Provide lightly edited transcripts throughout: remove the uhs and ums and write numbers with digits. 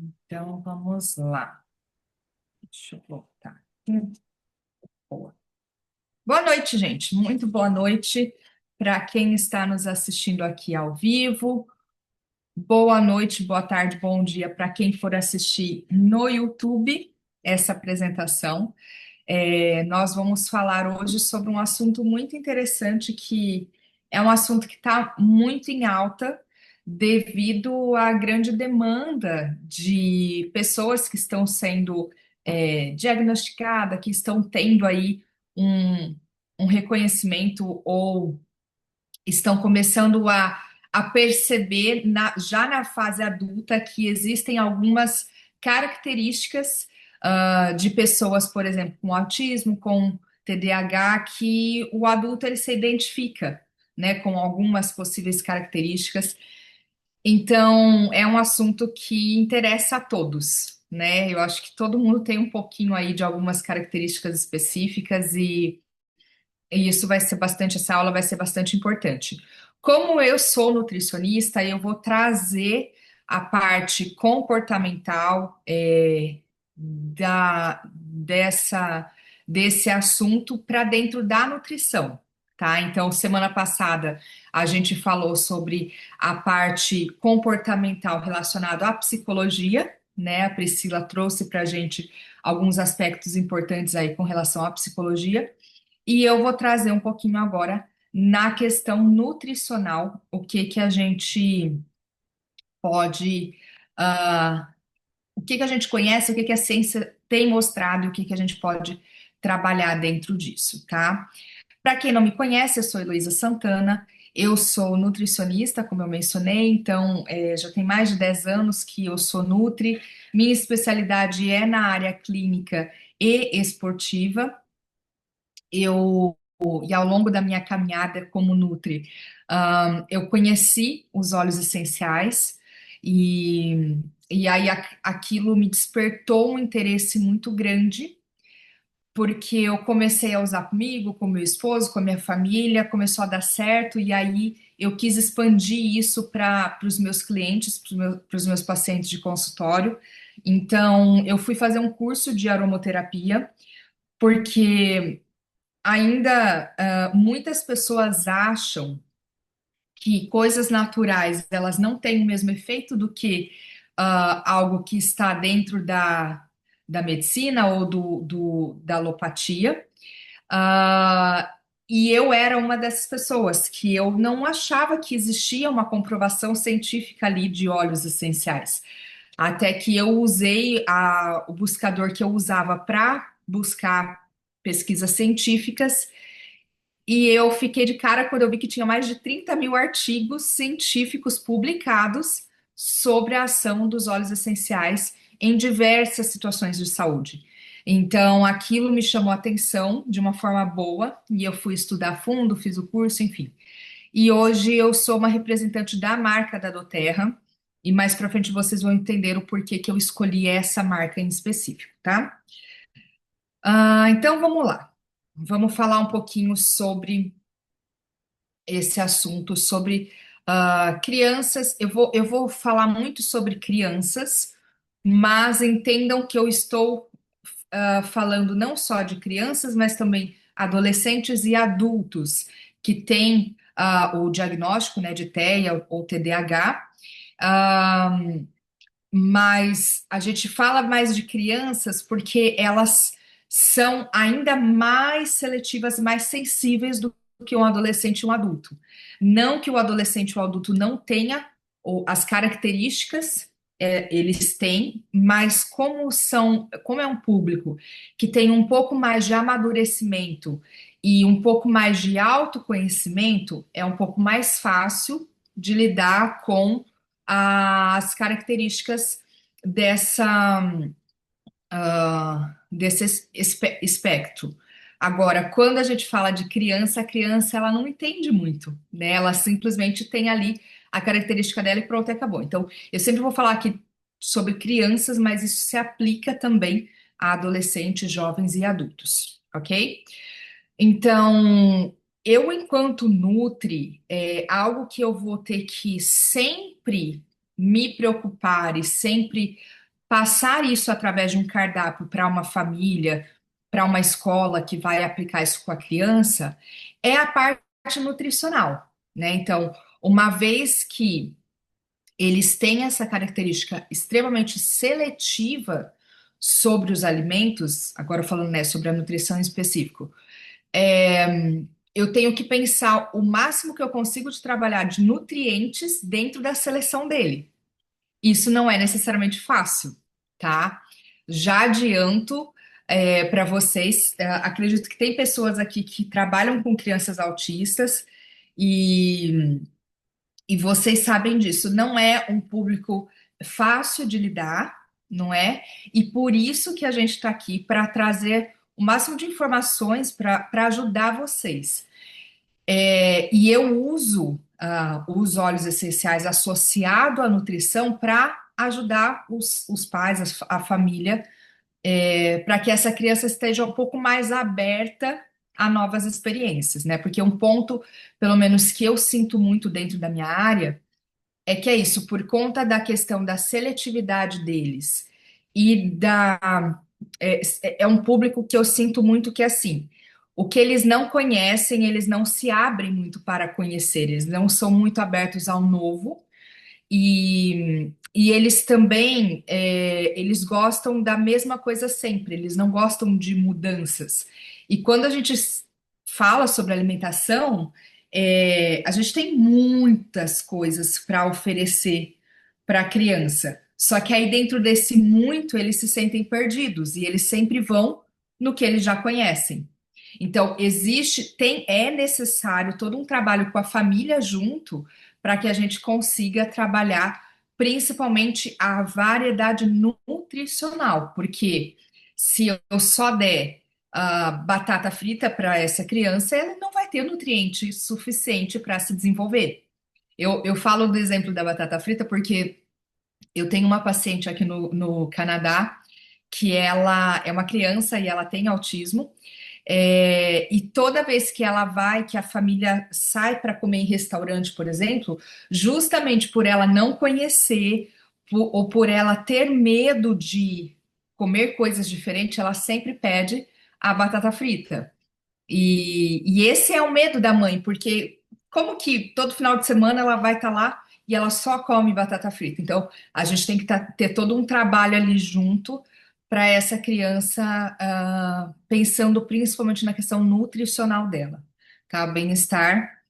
Então, vamos lá. Deixa eu voltar aqui. Boa. Boa noite, gente. Muito boa noite para quem está nos assistindo aqui ao vivo. Boa noite, boa tarde, bom dia para quem for assistir no YouTube essa apresentação. Nós vamos falar hoje sobre um assunto muito interessante que é um assunto que está muito em alta devido à grande demanda de pessoas que estão sendo diagnosticadas, que estão tendo aí um, um reconhecimento ou estão começando a perceber já na fase adulta que existem algumas características de pessoas, por exemplo, com autismo, com TDAH, que o adulto ele se identifica, né, com algumas possíveis características. Então, é um assunto que interessa a todos, né? Eu acho que todo mundo tem um pouquinho aí de algumas características específicas e isso vai ser bastante, essa aula vai ser bastante importante. Como eu sou nutricionista, eu vou trazer a parte comportamental desse assunto para dentro da nutrição, tá? Então, semana passada a gente falou sobre a parte comportamental relacionada à psicologia, né? A Priscila trouxe para a gente alguns aspectos importantes aí com relação à psicologia. E eu vou trazer um pouquinho agora na questão nutricional, o que que a gente pode, ah, o que que a gente conhece, o que que a ciência tem mostrado, e o que que a gente pode trabalhar dentro disso, tá? Para quem não me conhece, eu sou Heloísa Santana, eu sou nutricionista, como eu mencionei, então já tem mais de 10 anos que eu sou nutri, minha especialidade é na área clínica e esportiva. Eu e ao longo da minha caminhada como Nutri, eu conheci os óleos essenciais e aí aquilo me despertou um interesse muito grande, porque eu comecei a usar comigo, com meu esposo, com a minha família, começou a dar certo, e aí eu quis expandir isso para os meus clientes, para os meus pacientes de consultório. Então, eu fui fazer um curso de aromaterapia, porque ainda muitas pessoas acham que coisas naturais elas não têm o mesmo efeito do que algo que está dentro da medicina ou da alopatia. Ah, e eu era uma dessas pessoas que eu não achava que existia uma comprovação científica ali de óleos essenciais. Até que eu usei o buscador que eu usava para buscar pesquisas científicas e eu fiquei de cara quando eu vi que tinha mais de 30 mil artigos científicos publicados sobre a ação dos óleos essenciais em diversas situações de saúde. Então, aquilo me chamou a atenção de uma forma boa e eu fui estudar a fundo, fiz o curso, enfim. E hoje eu sou uma representante da marca da doTERRA e mais para frente vocês vão entender o porquê que eu escolhi essa marca em específico, tá? Então vamos lá. Vamos falar um pouquinho sobre esse assunto sobre crianças. Eu vou falar muito sobre crianças, mas entendam que eu estou falando não só de crianças, mas também adolescentes e adultos que têm o diagnóstico, né, de TEA ou TDAH. Ah, mas a gente fala mais de crianças porque elas são ainda mais seletivas, mais sensíveis do que um adolescente e um adulto. Não que o adolescente e o adulto não tenha ou as características eles têm, mas como é um público que tem um pouco mais de amadurecimento e um pouco mais de autoconhecimento, é um pouco mais fácil de lidar com as características dessa, desse espectro. Agora, quando a gente fala de criança, a criança ela não entende muito, né? Ela simplesmente tem ali a característica dela e pronto, e acabou. Então, eu sempre vou falar aqui sobre crianças, mas isso se aplica também a adolescentes, jovens e adultos, ok? Então, eu, enquanto Nutri, algo que eu vou ter que sempre me preocupar e sempre passar isso através de um cardápio para uma família, para uma escola que vai aplicar isso com a criança, é a parte nutricional, né? Então, uma vez que eles têm essa característica extremamente seletiva sobre os alimentos, agora falando, né, sobre a nutrição em específico, eu tenho que pensar o máximo que eu consigo de trabalhar de nutrientes dentro da seleção dele. Isso não é necessariamente fácil, tá? Já adianto para vocês, acredito que tem pessoas aqui que trabalham com crianças autistas e, e vocês sabem disso. Não é um público fácil de lidar, não é? E por isso que a gente está aqui para trazer o máximo de informações para ajudar vocês. E eu uso os óleos essenciais associado à nutrição para ajudar os pais, a família, para que essa criança esteja um pouco mais aberta a novas experiências, né? Porque um ponto, pelo menos que eu sinto muito dentro da minha área, é que é isso, por conta da questão da seletividade deles e é um público que eu sinto muito que é assim, o que eles não conhecem, eles não se abrem muito para conhecer, eles não são muito abertos ao novo e eles também eles gostam da mesma coisa sempre, eles não gostam de mudanças. E quando a gente fala sobre alimentação, a gente tem muitas coisas para oferecer para a criança. Só que aí dentro desse muito eles se sentem perdidos e eles sempre vão no que eles já conhecem. Então, é necessário todo um trabalho com a família junto para que a gente consiga trabalhar principalmente a variedade nutricional, porque se eu só der batata frita para essa criança, ela não vai ter nutriente suficiente para se desenvolver. Eu falo do exemplo da batata frita porque eu tenho uma paciente aqui no Canadá que ela é uma criança e ela tem autismo. E toda vez que ela vai, que a família sai para comer em restaurante, por exemplo, justamente por ela não conhecer ou por ela ter medo de comer coisas diferentes, ela sempre pede a batata frita. E esse é o medo da mãe, porque como que todo final de semana ela vai estar lá e ela só come batata frita? Então, a gente tem que ter todo um trabalho ali junto para essa criança, pensando principalmente na questão nutricional dela, tá? Bem-estar.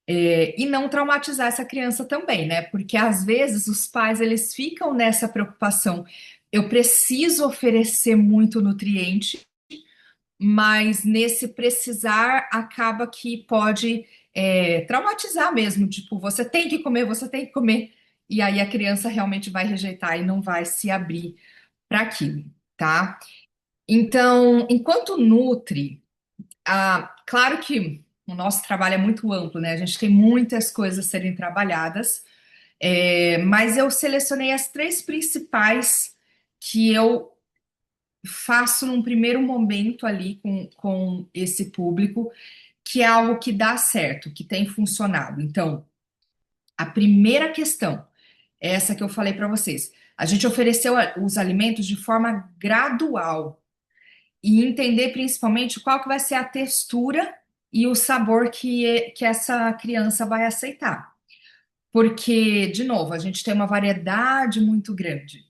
E não traumatizar essa criança também, né? Porque às vezes os pais eles ficam nessa preocupação. Eu preciso oferecer muito nutriente, mas nesse precisar acaba que pode traumatizar mesmo, tipo, você tem que comer, e aí a criança realmente vai rejeitar e não vai se abrir para aquilo, tá? Então, enquanto nutre, claro que o nosso trabalho é muito amplo, né? A gente tem muitas coisas a serem trabalhadas, mas eu selecionei as três principais que eu faço num primeiro momento ali com esse público, que é algo que dá certo, que tem funcionado. Então, a primeira questão é essa que eu falei para vocês. A gente ofereceu os alimentos de forma gradual e entender principalmente qual que vai ser a textura e o sabor que essa criança vai aceitar. Porque, de novo, a gente tem uma variedade muito grande.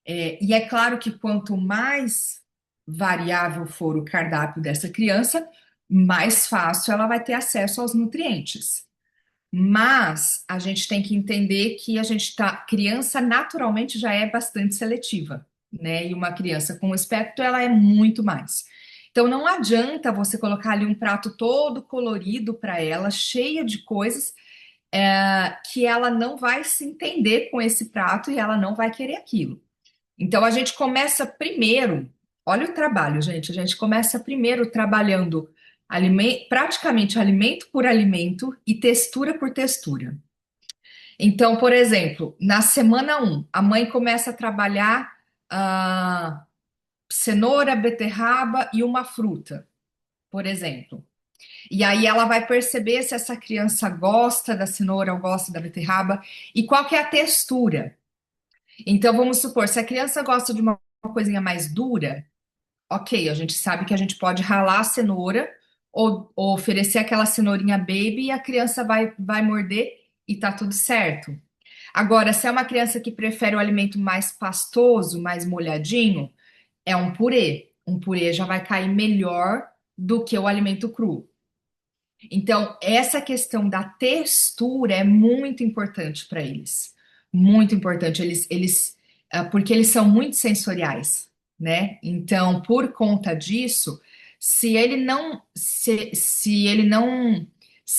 E é claro que quanto mais variável for o cardápio dessa criança, mais fácil ela vai ter acesso aos nutrientes. Mas a gente tem que entender que criança naturalmente já é bastante seletiva, né? E uma criança com espectro, ela é muito mais. Então não adianta você colocar ali um prato todo colorido para ela, cheia de coisas, que ela não vai se entender com esse prato e ela não vai querer aquilo. Então a gente começa primeiro, olha o trabalho, gente. A gente começa primeiro trabalhando praticamente alimento por alimento e textura por textura. Então, por exemplo, na semana um, a mãe começa a trabalhar cenoura, beterraba e uma fruta, por exemplo. E aí ela vai perceber se essa criança gosta da cenoura ou gosta da beterraba e qual que é a textura. Então, vamos supor, se a criança gosta de uma coisinha mais dura, ok, a gente sabe que a gente pode ralar a cenoura ou oferecer aquela cenourinha baby e a criança vai morder e tá tudo certo. Agora, se é uma criança que prefere o alimento mais pastoso, mais molhadinho, é um purê. Um purê já vai cair melhor do que o alimento cru. Então, essa questão da textura é muito importante para eles. Muito importante. Porque eles são muito sensoriais, né? Então, por conta disso, se ele não se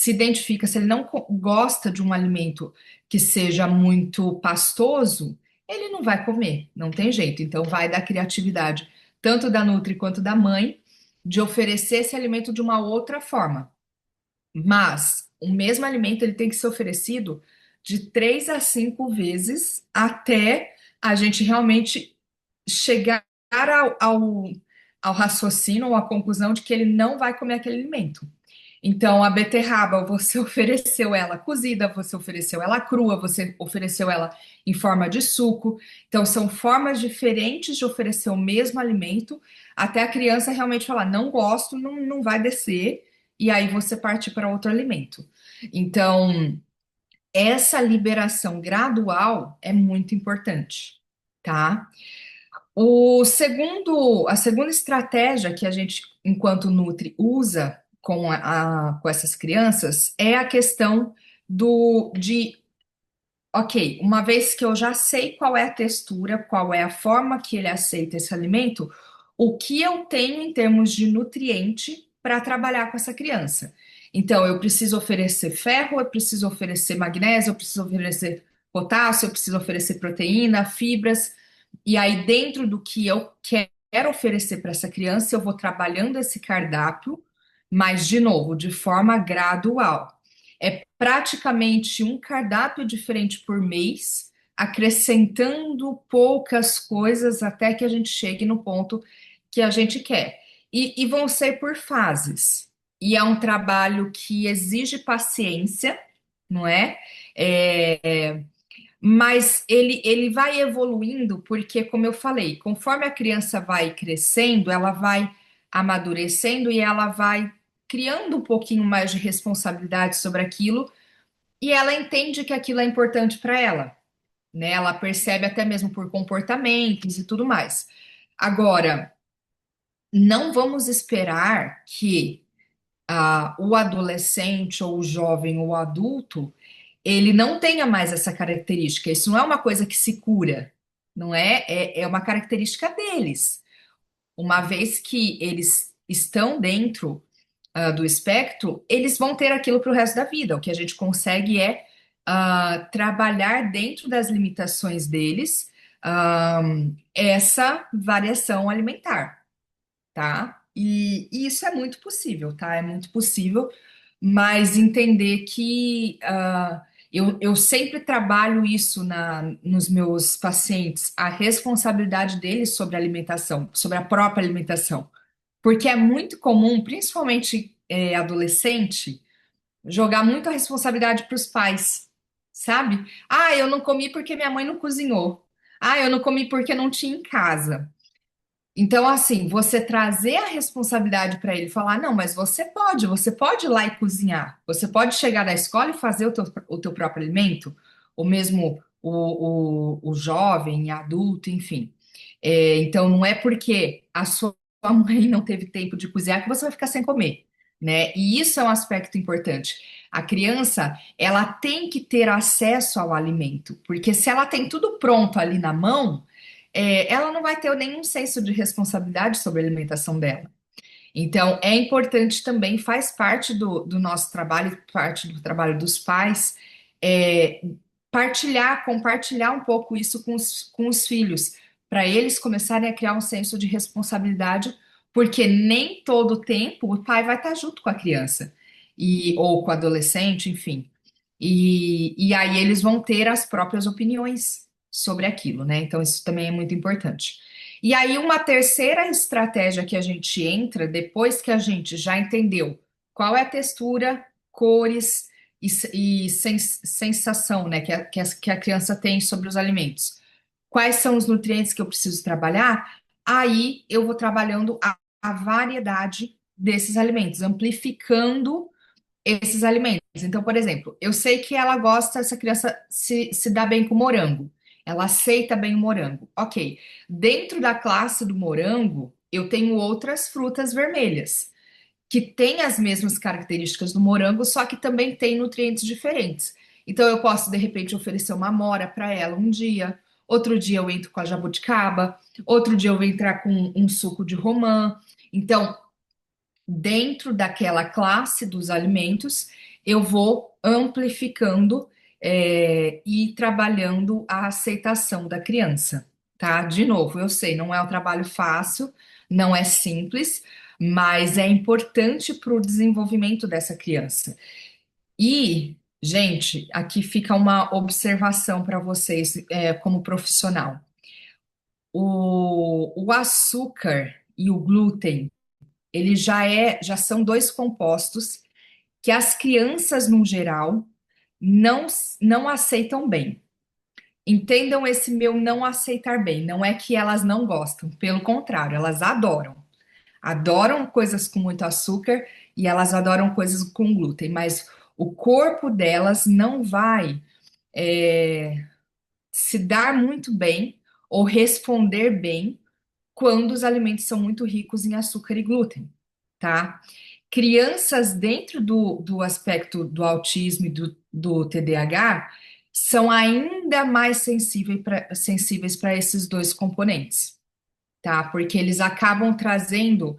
identifica, se ele não gosta de um alimento que seja muito pastoso, ele não vai comer, não tem jeito. Então, vai da criatividade, tanto da Nutri quanto da mãe, de oferecer esse alimento de uma outra forma. Mas o mesmo alimento ele tem que ser oferecido de 3 a 5 vezes até a gente realmente chegar ao raciocínio ou à conclusão de que ele não vai comer aquele alimento. Então, a beterraba, você ofereceu ela cozida, você ofereceu ela crua, você ofereceu ela em forma de suco. Então, são formas diferentes de oferecer o mesmo alimento, até a criança realmente falar, não gosto, não vai descer, e aí você parte para outro alimento. Então, essa liberação gradual é muito importante, tá? A segunda estratégia que a gente, enquanto Nutri, usa com essas crianças é a questão ok, uma vez que eu já sei qual é a textura, qual é a forma que ele aceita esse alimento, o que eu tenho em termos de nutriente para trabalhar com essa criança. Então, eu preciso oferecer ferro, eu preciso oferecer magnésio, eu preciso oferecer potássio, eu preciso oferecer proteína, fibras. E aí, dentro do que eu quero oferecer para essa criança, eu vou trabalhando esse cardápio, mas, de novo, de forma gradual. É praticamente um cardápio diferente por mês, acrescentando poucas coisas até que a gente chegue no ponto que a gente quer. E vão ser por fases. E é um trabalho que exige paciência, não é? Mas ele vai evoluindo, porque, como eu falei, conforme a criança vai crescendo, ela vai amadurecendo e ela vai criando um pouquinho mais de responsabilidade sobre aquilo, e ela entende que aquilo é importante para ela, né? Ela percebe até mesmo por comportamentos e tudo mais. Agora, não vamos esperar que o adolescente ou o jovem ou o adulto ele não tenha mais essa característica. Isso não é uma coisa que se cura, não é? É uma característica deles. Uma vez que eles estão dentro do espectro, eles vão ter aquilo para o resto da vida. O que a gente consegue é trabalhar dentro das limitações deles, ah, essa variação alimentar, tá? E isso é muito possível, tá? É muito possível, mas entender que eu sempre trabalho isso nos meus pacientes, a responsabilidade deles sobre a alimentação, sobre a própria alimentação. Porque é muito comum, principalmente adolescente, jogar muito a responsabilidade para os pais, sabe? Ah, eu não comi porque minha mãe não cozinhou. Ah, eu não comi porque não tinha em casa. Então, assim, você trazer a responsabilidade para ele, falar, não, mas você pode ir lá e cozinhar, você pode chegar da escola e fazer o teu próprio alimento, ou mesmo o jovem, adulto, enfim. Então, não é porque a sua mãe não teve tempo de cozinhar que você vai ficar sem comer, né? E isso é um aspecto importante. A criança, ela tem que ter acesso ao alimento, porque se ela tem tudo pronto ali na mão, ela não vai ter nenhum senso de responsabilidade sobre a alimentação dela. Então, é importante também, faz parte do nosso trabalho, parte do trabalho dos pais, é, compartilhar um pouco isso com os filhos, para eles começarem a criar um senso de responsabilidade, porque nem todo o tempo o pai vai estar junto com a criança, ou com o adolescente, enfim. E aí eles vão ter as próprias opiniões sobre aquilo, né? Então, isso também é muito importante. E aí, uma terceira estratégia que a gente entra, depois que a gente já entendeu qual é a textura, cores e sensação, né, que a criança tem sobre os alimentos. quais são os nutrientes que eu preciso trabalhar, aí eu vou trabalhando a variedade desses alimentos, amplificando esses alimentos. Então, por exemplo, eu sei que ela gosta, essa criança se dá bem com morango. Ela aceita bem o morango. Ok. Dentro da classe do morango, eu tenho outras frutas vermelhas, que têm as mesmas características do morango, só que também têm nutrientes diferentes. Então, eu posso, de repente, oferecer uma amora para ela um dia, outro dia eu entro com a jabuticaba, outro dia eu vou entrar com um suco de romã. Então, dentro daquela classe dos alimentos, eu vou amplificando e trabalhando a aceitação da criança, tá? De novo, eu sei, não é um trabalho fácil, não é simples, mas é importante para o desenvolvimento dessa criança. E, gente, aqui fica uma observação para vocês, como profissional. O açúcar e o glúten ele já são dois compostos que as crianças, no geral, não, não aceitam bem. Entendam esse meu não aceitar bem. Não é que elas não gostam, pelo contrário, elas adoram. Adoram coisas com muito açúcar e elas adoram coisas com glúten, mas o corpo delas não vai é, se dar muito bem ou responder bem quando os alimentos são muito ricos em açúcar e glúten, tá? Crianças dentro do aspecto do autismo e do TDAH são ainda mais sensíveis para esses dois componentes, tá? Porque eles acabam trazendo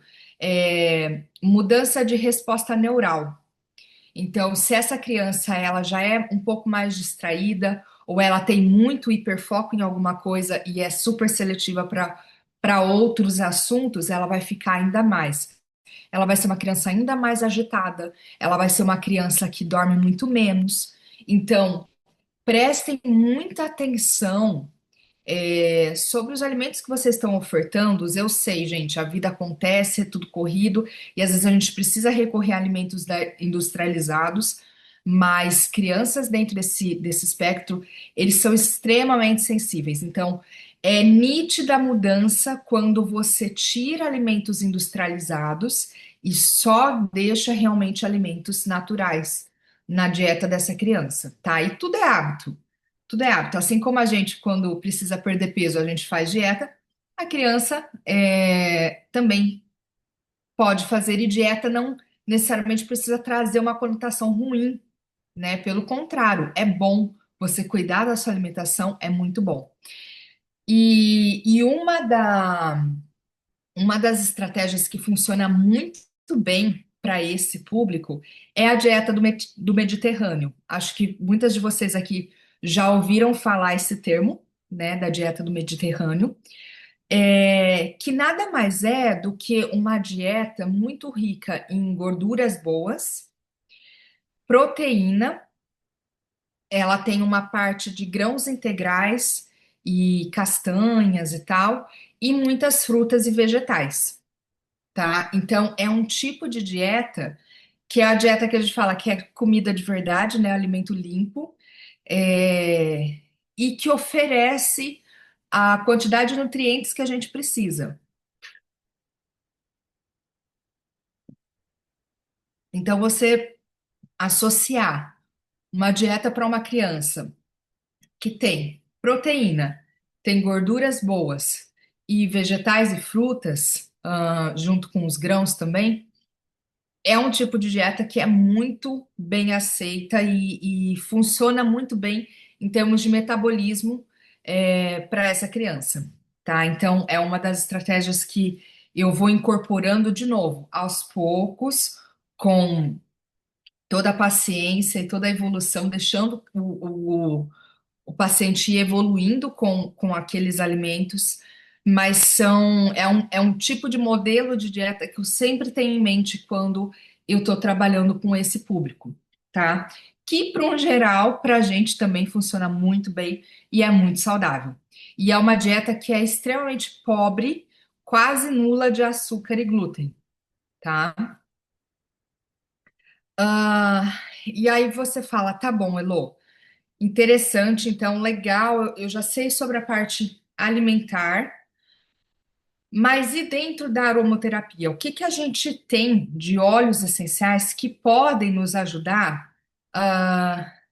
mudança de resposta neural. Então, se essa criança ela já é um pouco mais distraída ou ela tem muito hiperfoco em alguma coisa e é super seletiva para outros assuntos, ela vai ficar ainda mais. Ela vai ser uma criança ainda mais agitada, ela vai ser uma criança que dorme muito menos. Então, prestem muita atenção sobre os alimentos que vocês estão ofertando. Eu sei, gente, a vida acontece, é tudo corrido, e às vezes a gente precisa recorrer a alimentos industrializados, mas crianças dentro desse espectro, eles são extremamente sensíveis. Então, é nítida a mudança quando você tira alimentos industrializados e só deixa realmente alimentos naturais na dieta dessa criança, tá? E tudo é hábito. Tudo é hábito. Assim como a gente, quando precisa perder peso, a gente faz dieta, a criança também pode fazer, e dieta não necessariamente precisa trazer uma conotação ruim, né? Pelo contrário, é bom você cuidar da sua alimentação, é muito bom. E uma das estratégias que funciona muito bem para esse público é a dieta do Mediterrâneo. Acho que muitas de vocês aqui já ouviram falar esse termo, né, da dieta do Mediterrâneo, que nada mais é do que uma dieta muito rica em gorduras boas, proteína, ela tem uma parte de grãos integrais e castanhas e tal, e muitas frutas e vegetais. Tá? Então, é um tipo de dieta que é a dieta que a gente fala que é comida de verdade, né? Alimento limpo, é, e que oferece a quantidade de nutrientes que a gente precisa. Então, você associar uma dieta para uma criança que tem proteína, tem gorduras boas e vegetais e frutas, junto com os grãos também. É um tipo de dieta que é muito bem aceita e funciona muito bem em termos de metabolismo para essa criança, tá? Então, é uma das estratégias que eu vou incorporando de novo, aos poucos, com toda a paciência e toda a evolução, deixando o paciente ir evoluindo com aqueles alimentos, mas é um tipo de modelo de dieta que eu sempre tenho em mente quando eu estou trabalhando com esse público, tá? Que, para um geral, para a gente também funciona muito bem e é muito saudável. E é uma dieta que é extremamente pobre, quase nula de açúcar e glúten, tá? E aí você fala, tá bom, Elô. Interessante, então, legal. Eu já sei sobre a parte alimentar, mas e dentro da aromaterapia? O que que a gente tem de óleos essenciais que podem nos ajudar,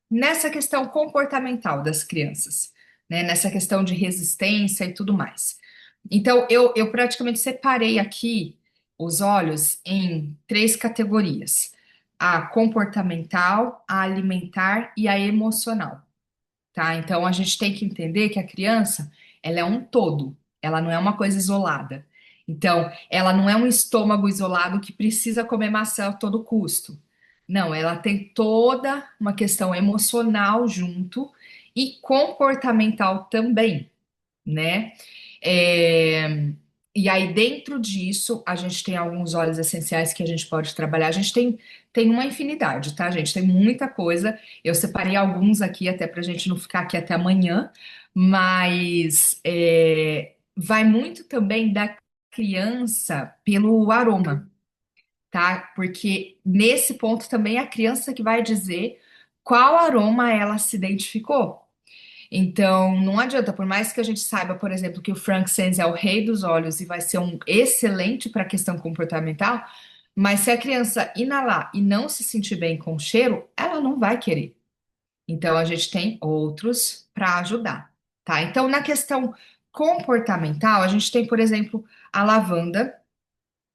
nessa questão comportamental das crianças, né? Nessa questão de resistência e tudo mais. Então, eu praticamente separei aqui os óleos em três categorias: a comportamental, a alimentar e a emocional. Tá? Então a gente tem que entender que a criança, ela é um todo, ela não é uma coisa isolada. Então, ela não é um estômago isolado que precisa comer maçã a todo custo. Não, ela tem toda uma questão emocional junto e comportamental também, né? É, E aí, dentro disso, a gente tem alguns óleos essenciais que a gente pode trabalhar. Tem uma infinidade, tá, gente? Tem muita coisa. Eu separei alguns aqui, até para a gente não ficar aqui até amanhã, mas vai muito também da criança pelo aroma, tá? Porque nesse ponto também é a criança que vai dizer qual aroma ela se identificou. Então, não adianta, por mais que a gente saiba, por exemplo, que o frankincense é o rei dos óleos e vai ser um excelente para a questão comportamental, mas se a criança inalar e não se sentir bem com o cheiro, ela não vai querer. Então, a gente tem outros para ajudar, tá? Então, na questão comportamental, a gente tem, por exemplo, a lavanda.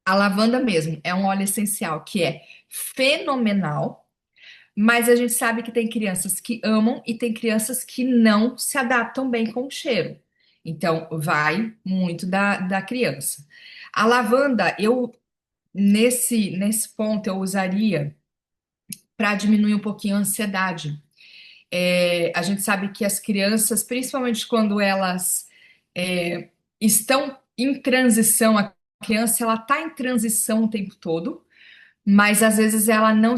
A lavanda mesmo é um óleo essencial que é fenomenal, mas a gente sabe que tem crianças que amam e tem crianças que não se adaptam bem com o cheiro. Então, vai muito da criança. A lavanda, nesse ponto, eu usaria para diminuir um pouquinho a ansiedade. A gente sabe que as crianças, principalmente quando elas estão em transição, a criança ela está em transição o tempo todo. Mas às vezes ela não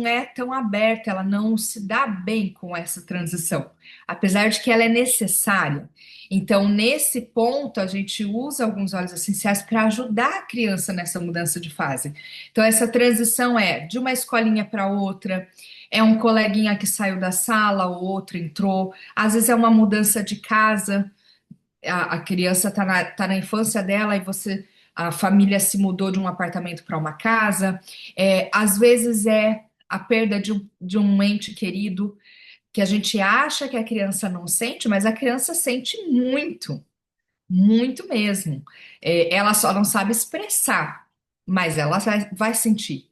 é tão aberta, ela não se dá bem com essa transição, apesar de que ela é necessária. Então, nesse ponto, a gente usa alguns óleos essenciais para ajudar a criança nessa mudança de fase. Então, essa transição é de uma escolinha para outra, é um coleguinha que saiu da sala, o outro entrou, às vezes é uma mudança de casa, a criança tá na infância dela e a família se mudou de um apartamento para uma casa. Às vezes é a perda de um ente querido que a gente acha que a criança não sente, mas a criança sente muito, muito mesmo. Ela só não sabe expressar, mas ela vai sentir.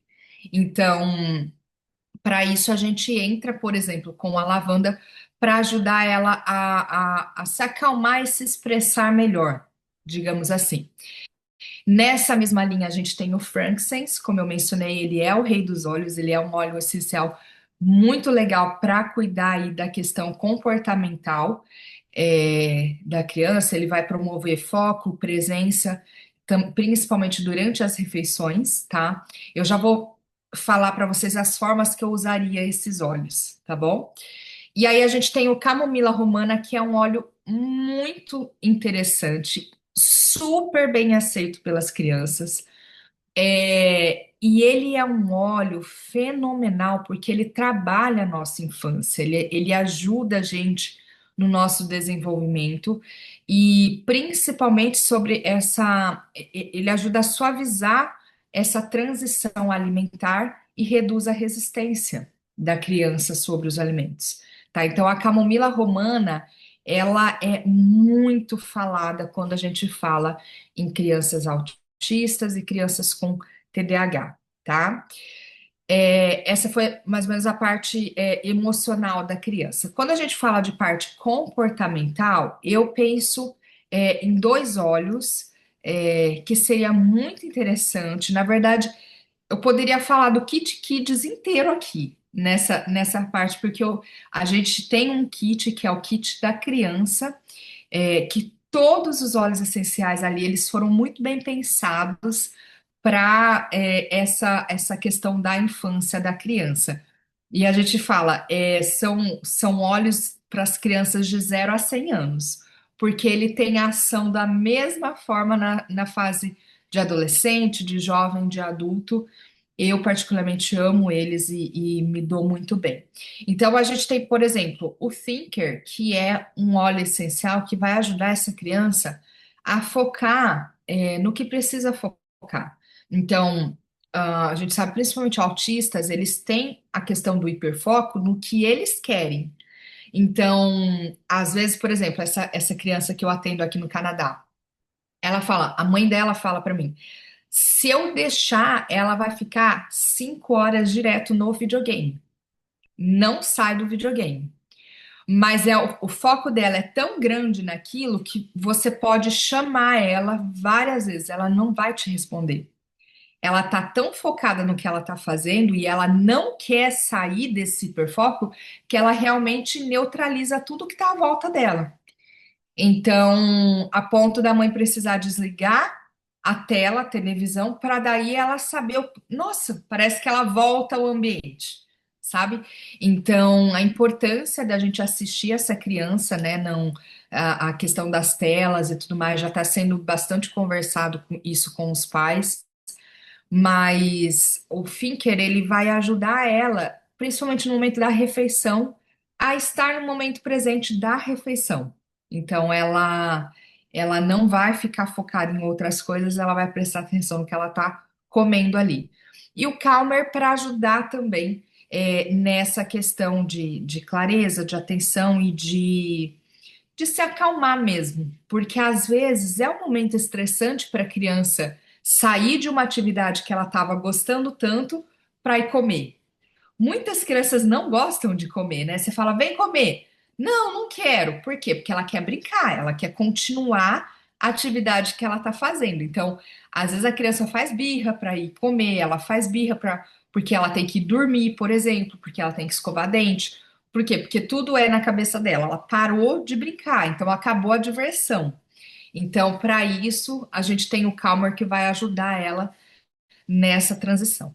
Então, para isso, a gente entra, por exemplo, com a lavanda para ajudar ela a se acalmar e se expressar melhor, digamos assim. Nessa mesma linha, a gente tem o frankincense, como eu mencionei, ele é o rei dos óleos, ele é um óleo essencial muito legal para cuidar aí da questão comportamental da criança. Ele vai promover foco, presença, principalmente durante as refeições, tá? Eu já vou falar para vocês as formas que eu usaria esses óleos, tá bom? E aí a gente tem o camomila romana, que é um óleo muito interessante, super bem aceito pelas crianças. E ele é um óleo fenomenal porque ele trabalha a nossa infância, ele ajuda a gente no nosso desenvolvimento e principalmente sobre ele ajuda a suavizar essa transição alimentar e reduz a resistência da criança sobre os alimentos, tá? Então a camomila romana, ela é muito falada quando a gente fala em crianças autistas e crianças com TDAH, tá? Essa foi mais ou menos a parte emocional da criança. Quando a gente fala de parte comportamental, eu penso em dois olhos que seria muito interessante. Na verdade, eu poderia falar do Kit Kids inteiro aqui, nessa parte, porque a gente tem um kit que é o kit da criança, que todos os óleos essenciais ali, eles foram muito bem pensados para essa questão da infância da criança. E a gente fala, são óleos para as crianças de 0 a 100 anos, porque ele tem a ação da mesma forma na fase de adolescente, de jovem, de adulto. Eu particularmente amo eles e me dou muito bem. Então a gente tem, por exemplo, o Thinker, que é um óleo essencial que vai ajudar essa criança a focar no que precisa focar. Então, a gente sabe, principalmente autistas, eles têm a questão do hiperfoco no que eles querem. Então, às vezes, por exemplo, essa criança que eu atendo aqui no Canadá, ela fala, a mãe dela fala para mim. Se eu deixar, ela vai ficar 5 horas direto no videogame. Não sai do videogame. Mas o foco dela é tão grande naquilo que você pode chamar ela várias vezes, ela não vai te responder. Ela tá tão focada no que ela tá fazendo e ela não quer sair desse hiperfoco que ela realmente neutraliza tudo que tá à volta dela. Então, a ponto da mãe precisar desligar a tela, a televisão, para daí ela saber, nossa, parece que ela volta ao ambiente, sabe? Então, a importância da gente assistir essa criança, né? Não, a questão das telas e tudo mais já está sendo bastante conversado com isso com os pais, mas o Finker, ele vai ajudar ela, principalmente no momento da refeição, a estar no momento presente da refeição. Então, ela não vai ficar focada em outras coisas, ela vai prestar atenção no que ela está comendo ali. E o Calmer para ajudar também nessa questão de clareza, de atenção e de se acalmar mesmo, porque às vezes é um momento estressante para a criança sair de uma atividade que ela estava gostando tanto para ir comer. Muitas crianças não gostam de comer, né? Você fala, vem comer. Não, não quero. Por quê? Porque ela quer brincar, ela quer continuar a atividade que ela está fazendo. Então, às vezes a criança faz birra para ir comer, ela faz birra para porque ela tem que dormir, por exemplo, porque ela tem que escovar dente. Por quê? Porque tudo é na cabeça dela. Ela parou de brincar, então acabou a diversão. Então, para isso, a gente tem o Calmer que vai ajudar ela nessa transição.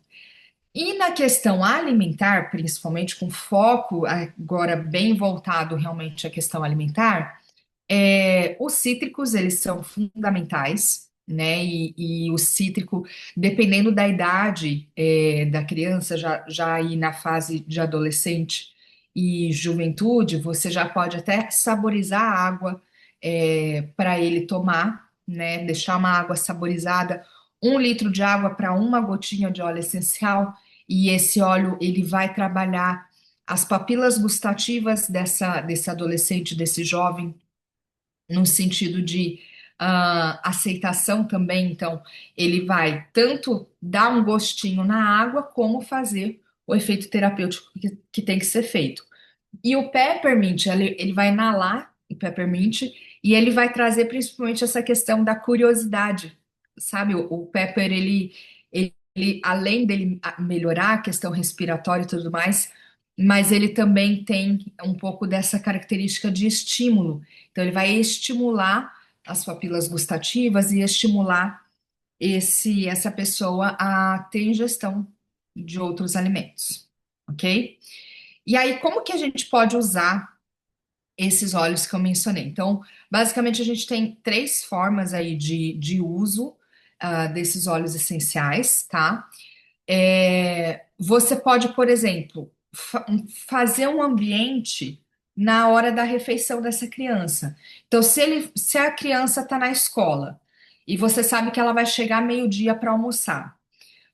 E na questão alimentar, principalmente com foco agora bem voltado realmente à questão alimentar, os cítricos eles são fundamentais, né? E o cítrico, dependendo da idade da criança, já aí na fase de adolescente e juventude, você já pode até saborizar a água para ele tomar, né? Deixar uma água saborizada, 1 litro de água para uma gotinha de óleo essencial, e esse óleo ele vai trabalhar as papilas gustativas desse adolescente, desse jovem no sentido de aceitação também. Então, ele vai tanto dar um gostinho na água, como fazer o efeito terapêutico que tem que ser feito. E o peppermint, ele vai inalar o peppermint e ele vai trazer principalmente essa questão da curiosidade, sabe? O pepper, além dele melhorar a questão respiratória e tudo mais, mas ele também tem um pouco dessa característica de estímulo. Então, ele vai estimular as papilas gustativas e estimular essa pessoa a ter ingestão de outros alimentos, ok? E aí, como que a gente pode usar esses óleos que eu mencionei? Então, basicamente, a gente tem 3 formas aí de uso desses óleos essenciais, tá? Você pode, por exemplo, fazer um ambiente na hora da refeição dessa criança. Então, se a criança está na escola e você sabe que ela vai chegar meio-dia para almoçar,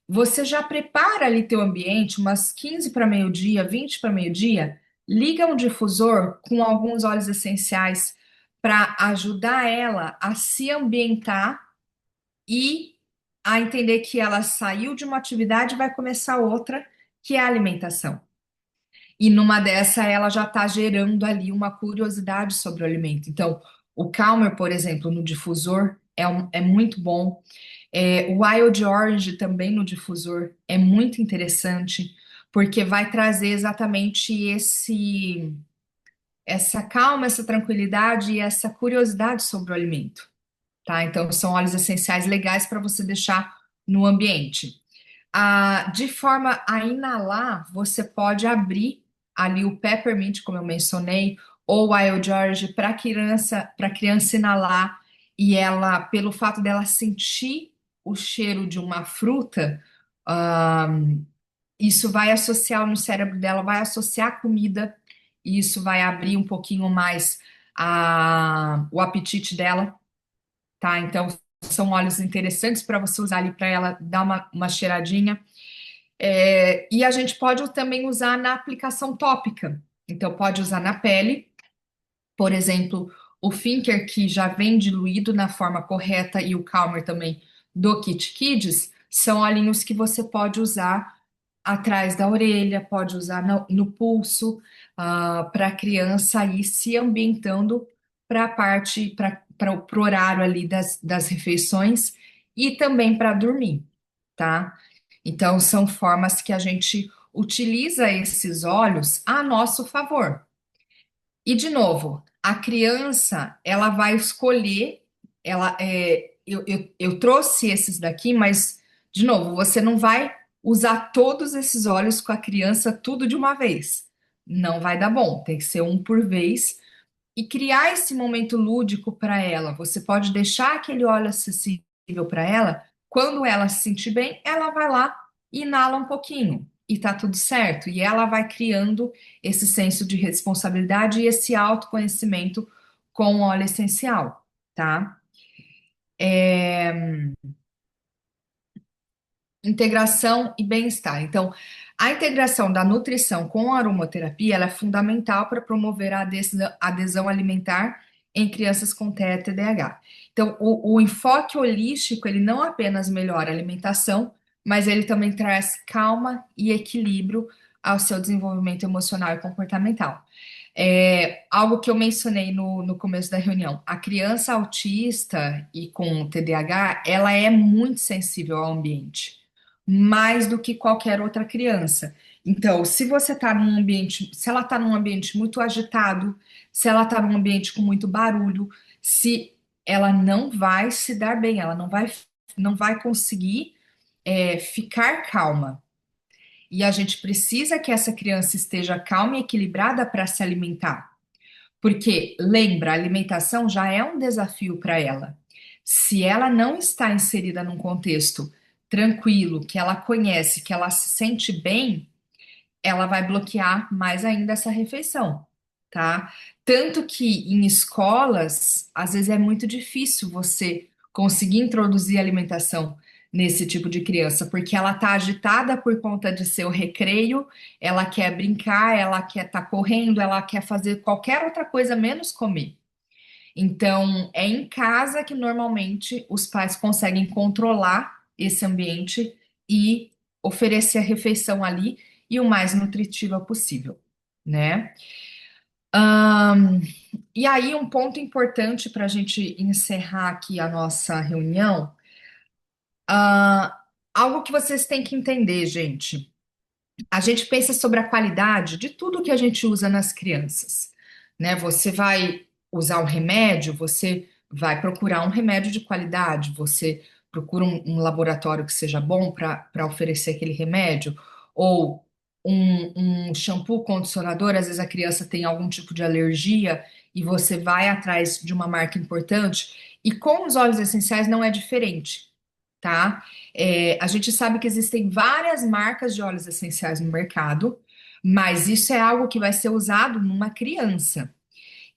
você já prepara ali teu ambiente, umas 15 para meio-dia, 20 para meio-dia, liga um difusor com alguns óleos essenciais para ajudar ela a se ambientar e a entender que ela saiu de uma atividade e vai começar outra, que é a alimentação. E numa dessa, ela já está gerando ali uma curiosidade sobre o alimento. Então, o Calmer, por exemplo, no difusor é muito bom. O Wild Orange também no difusor é muito interessante, porque vai trazer exatamente essa calma, essa tranquilidade e essa curiosidade sobre o alimento, tá? Então, são óleos essenciais legais para você deixar no ambiente. De forma a inalar, você pode abrir ali o peppermint, como eu mencionei, ou o Wild George para criança inalar e ela, pelo fato dela sentir o cheiro de uma fruta, Isso vai associar no cérebro dela, vai associar a comida, e isso vai abrir um pouquinho mais o apetite dela, tá? Então, são óleos interessantes para você usar ali para ela dar uma cheiradinha. E a gente pode também usar na aplicação tópica. Então, pode usar na pele, por exemplo, o Finker, que já vem diluído na forma correta, e o Calmer também do Kit Kids, são olhinhos que você pode usar atrás da orelha, pode usar no pulso, para a criança ir se ambientando para a parte, para o horário ali das refeições e também para dormir, tá? Então, são formas que a gente utiliza esses óleos a nosso favor. E, de novo, a criança, ela vai escolher, eu trouxe esses daqui, mas, de novo, você não vai usar todos esses óleos com a criança tudo de uma vez. Não vai dar bom, tem que ser um por vez. E criar esse momento lúdico para ela. Você pode deixar aquele óleo acessível para ela. Quando ela se sentir bem, ela vai lá e inala um pouquinho. E tá tudo certo. E ela vai criando esse senso de responsabilidade e esse autoconhecimento com o óleo essencial, tá? Integração e bem-estar. Então, a integração da nutrição com a aromaterapia, ela é fundamental para promover a adesão alimentar em crianças com TEA e TDAH. Então, o enfoque holístico, ele não apenas melhora a alimentação, mas ele também traz calma e equilíbrio ao seu desenvolvimento emocional e comportamental. Algo que eu mencionei no começo da reunião, a criança autista e com TDAH, ela é muito sensível ao ambiente, mais do que qualquer outra criança. Então, se você está num ambiente, se ela está num ambiente muito agitado, se ela está num ambiente com muito barulho, se ela não vai se dar bem, ela não vai conseguir ficar calma. E a gente precisa que essa criança esteja calma e equilibrada para se alimentar. Porque, lembra, a alimentação já é um desafio para ela. Se ela não está inserida num contexto tranquilo, que ela conhece, que ela se sente bem, ela vai bloquear mais ainda essa refeição, tá? Tanto que em escolas, às vezes é muito difícil você conseguir introduzir alimentação nesse tipo de criança, porque ela tá agitada por conta de seu recreio, ela quer brincar, ela quer estar correndo, ela quer fazer qualquer outra coisa menos comer. Então, é em casa que normalmente os pais conseguem controlar esse ambiente e oferecer a refeição ali e o mais nutritiva possível, né? Ahn, e aí, um ponto importante para a gente encerrar aqui a nossa reunião, algo que vocês têm que entender, gente. A gente pensa sobre a qualidade de tudo que a gente usa nas crianças, né? Você vai usar um remédio, você vai procurar um remédio de qualidade, você procura um laboratório que seja bom para oferecer aquele remédio, ou um shampoo condicionador, às vezes a criança tem algum tipo de alergia e você vai atrás de uma marca importante, e com os óleos essenciais não é diferente, tá? A gente sabe que existem várias marcas de óleos essenciais no mercado, mas isso é algo que vai ser usado numa criança.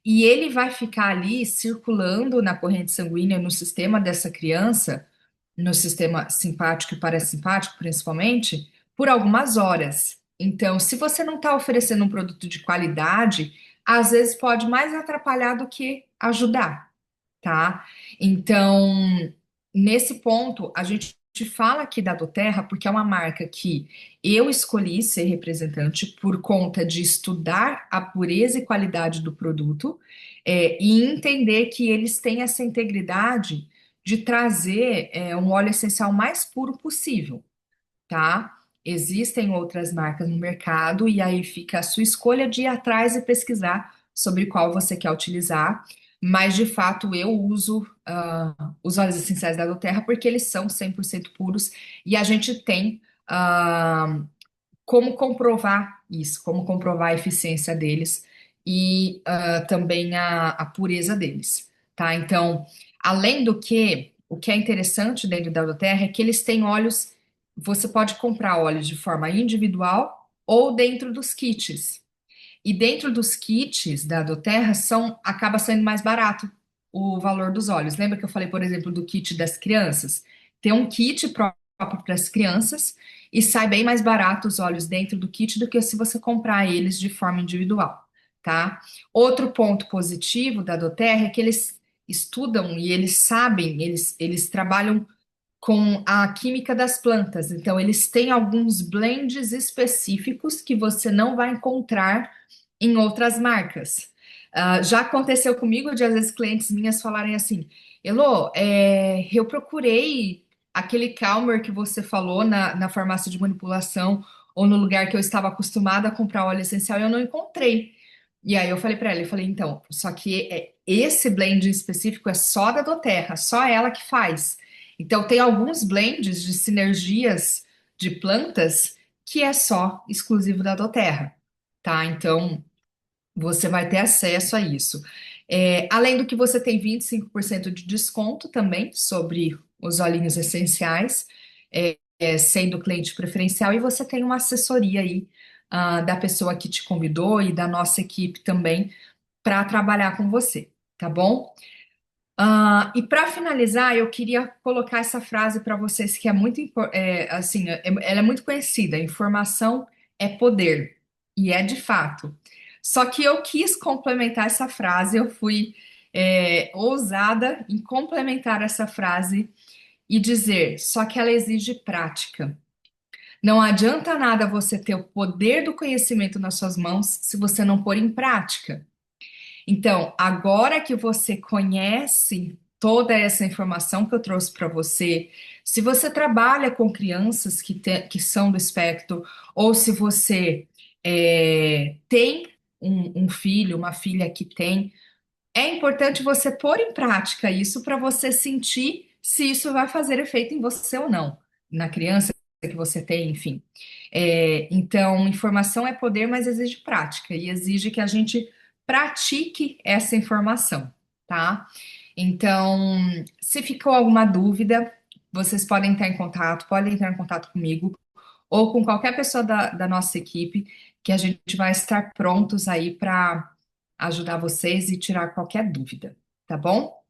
E ele vai ficar ali circulando na corrente sanguínea, no sistema dessa criança, no sistema simpático e parasimpático, principalmente, por algumas horas. Então, se você não está oferecendo um produto de qualidade, às vezes pode mais atrapalhar do que ajudar, tá? Então, nesse ponto, a gente fala aqui da Doterra porque é uma marca que eu escolhi ser representante por conta de estudar a pureza e qualidade do produto, e entender que eles têm essa integridade de trazer um óleo essencial mais puro possível, tá? Existem outras marcas no mercado e aí fica a sua escolha de ir atrás e pesquisar sobre qual você quer utilizar, mas de fato eu uso os óleos essenciais da Doterra porque eles são 100% puros e a gente tem como comprovar isso, como comprovar a eficiência deles e também a pureza deles, tá? Então, além do que, o que é interessante dentro da Doterra é que eles têm óleos você pode comprar óleos de forma individual ou dentro dos kits. E dentro dos kits da doTERRA acaba sendo mais barato o valor dos óleos. Lembra que eu falei, por exemplo, do kit das crianças? Tem um kit próprio para as crianças e sai bem mais barato os óleos dentro do kit do que se você comprar eles de forma individual, tá? Outro ponto positivo da doTERRA é que eles estudam e eles sabem, eles trabalham com a química das plantas. Então, eles têm alguns blends específicos que você não vai encontrar em outras marcas. Já aconteceu comigo de às vezes clientes minhas falarem assim: Elô, eu procurei aquele Calmer que você falou na farmácia de manipulação ou no lugar que eu estava acostumada a comprar óleo essencial e eu não encontrei. E aí eu falei para ela, eu falei, então, só que esse blend em específico é só da doTERRA, só ela que faz. Então tem alguns blends de sinergias de plantas que é só exclusivo da doTERRA, tá? Então você vai ter acesso a isso. Além do que você tem 25% de desconto também sobre os olhinhos essenciais, sendo cliente preferencial, e você tem uma assessoria aí, da pessoa que te convidou e da nossa equipe também para trabalhar com você, tá bom? E para finalizar, eu queria colocar essa frase para vocês que é muito assim, ela é muito conhecida. Informação é poder, e é de fato. Só que eu quis complementar essa frase, eu fui ousada em complementar essa frase e dizer, só que ela exige prática. Não adianta nada você ter o poder do conhecimento nas suas mãos se você não pôr em prática. Então, agora que você conhece toda essa informação que eu trouxe para você, se você trabalha com crianças que são do espectro, ou se você tem um filho, uma filha que tem, é importante você pôr em prática isso para você sentir se isso vai fazer efeito em você ou não, na criança que você tem, enfim. Então, informação é poder, mas exige prática e exige que a gente pratique essa informação, tá? Então, se ficou alguma dúvida, vocês podem entrar em contato comigo ou com qualquer pessoa da nossa equipe, que a gente vai estar prontos aí para ajudar vocês e tirar qualquer dúvida, tá bom?